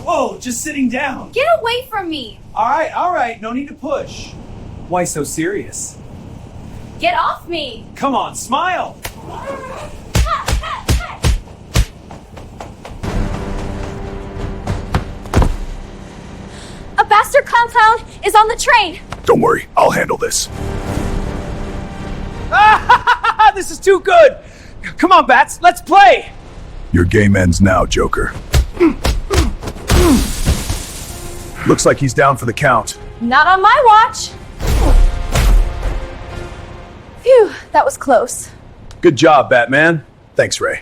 Whoa, just sitting down. Get away from me! All right, no need to push. Why so serious? Get off me! Come on, smile. A bastard clown is on the train! Don't worry, I'll handle this. This is too good. Come on, Bats, let's play. Your game ends now, Joker. Looks like he's down for the count. Not on my watch! Phew, that was close. Good job, Batman. Thanks, Ray.